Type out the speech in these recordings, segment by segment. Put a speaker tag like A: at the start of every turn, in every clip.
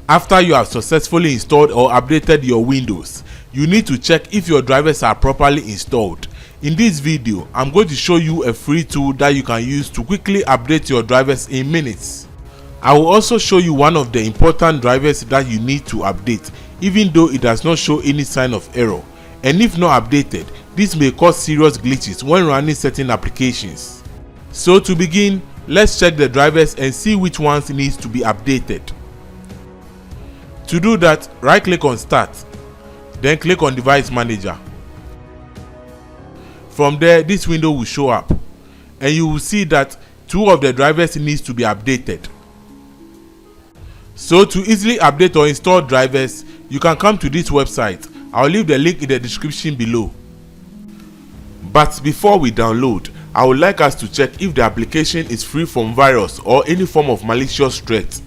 A: After you have successfully installed or updated your Windows, you need to check if your drivers are properly installed. In this video, I'm going to show you a free tool that you can use to quickly update your drivers in minutes. I will also show you one of the important drivers that you need to update, even though it does not show any sign of error. And if not updated, this may cause serious glitches when running certain applications. So to begin, let's check the drivers and see which ones needs to be updated. To do that, right click on Start, then click on Device Manager. From there, this window will show up and you will see that two of the drivers needs to be updated. So to easily update or install drivers, you can come to this website. I'll leave the link in the description below. But before we download, I would like us to check if the application is free from virus or any form of malicious threat.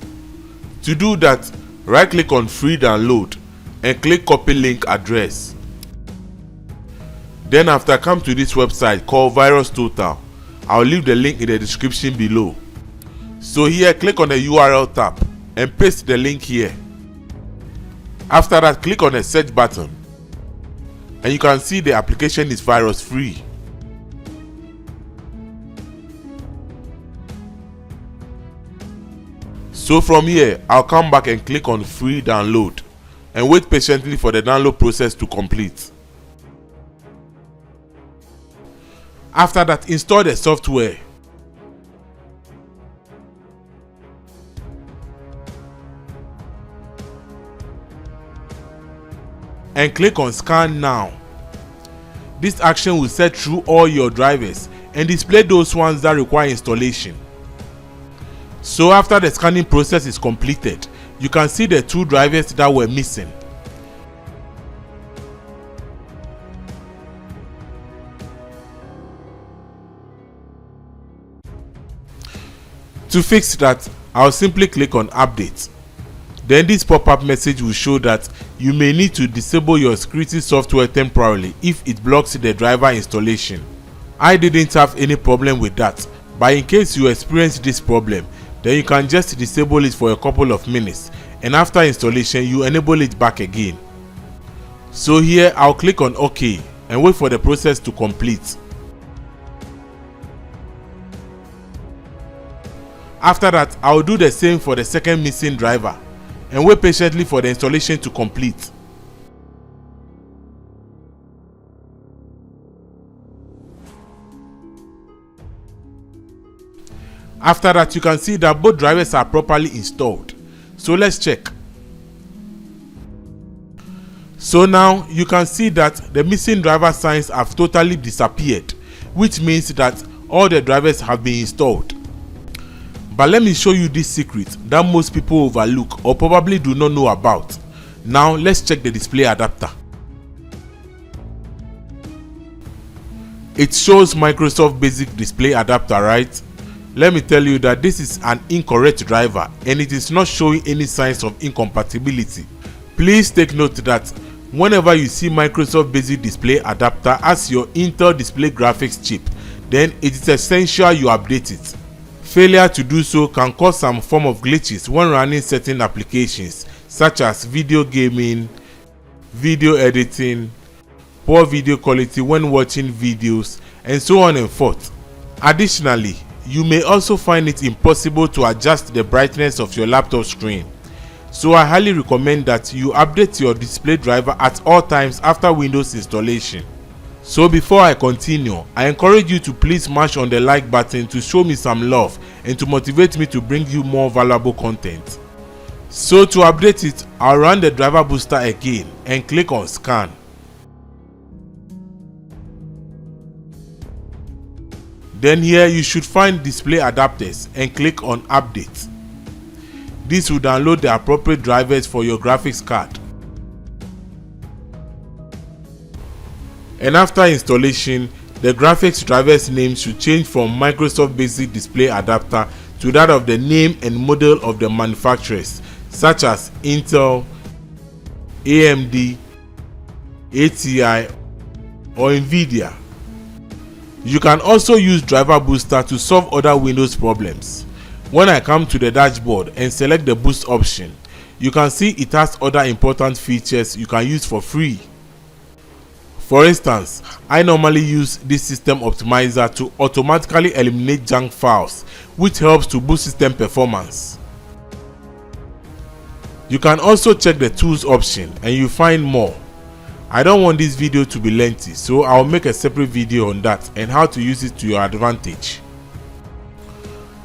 A: To do that, right click on Free Download and click Copy Link Address. Then after, come to this website called Virus Total. I'll leave the link in the description below. So here, click on the URL tab and paste the link here. After that, click on the search button and you can see the application is virus free. So from here, I'll come back and click on Free Download and wait patiently for the download process to complete. After that, install the software. And click on Scan Now. This action will set through all your drivers and display those ones that require installation. So after the scanning process is completed, you can see the two drivers that were missing. To fix that, I'll simply click on Update. Then this pop-up message will show that you may need to disable your security software temporarily if it blocks the driver installation. I didn't have any problem with that, but in case you experience this problem, then you can just disable it for a couple of minutes and after installation you enable it back again. So here I'll click on OK and wait for the process to complete. After that, I'll do the same for the second missing driver and wait patiently for the installation to complete. After that, you can see that both drivers are properly installed. So let's check. So now you can see that the missing driver signs have totally disappeared, which means that all the drivers have been installed. But let me show you this secret that most people overlook or probably do not know about. Now let's check the display adapter. It shows Microsoft Basic Display Adapter, right? Let me tell you that this is an incorrect driver and it is not showing any signs of incompatibility. Please take note that whenever you see Microsoft Basic Display Adapter as your Intel display graphics chip, then it is essential you update it. Failure to do so can cause some form of glitches when running certain applications such as video gaming, video editing, poor video quality when watching videos, and so on and forth. Additionally, you may also find it impossible to adjust the brightness of your laptop screen. So I highly recommend that you update your display driver at all times after Windows installation. So before I continue, I encourage you to please smash on the like button to show me some love and to motivate me to bring you more valuable content. So to update it, I'll run the driver booster again and click on Scan. Then here you should find display adapters and click on Update. This will download the appropriate drivers for your graphics card. And after installation, the graphics driver's name should change from Microsoft Basic Display Adapter to that of the name and model of the manufacturers such as Intel, AMD, ATI, or Nvidia. You can also use Driver Booster to solve other Windows problems. When I come to the dashboard and select the boost option, You can see it has other important features you can use for free. For instance, I normally use this system optimizer to automatically eliminate junk files, which helps to boost system performance. You can also check the tools option and you find more. I don't want this video to be lengthy, so I'll make a separate video on that and how to use it to your advantage.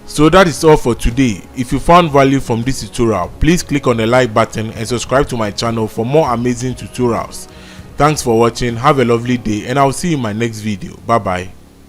A: So that is all for today. If you found value from this tutorial, please click on the like button and subscribe to my channel for more amazing tutorials. Thanks for watching, have a lovely day, and I'll see you in my next video. Bye bye.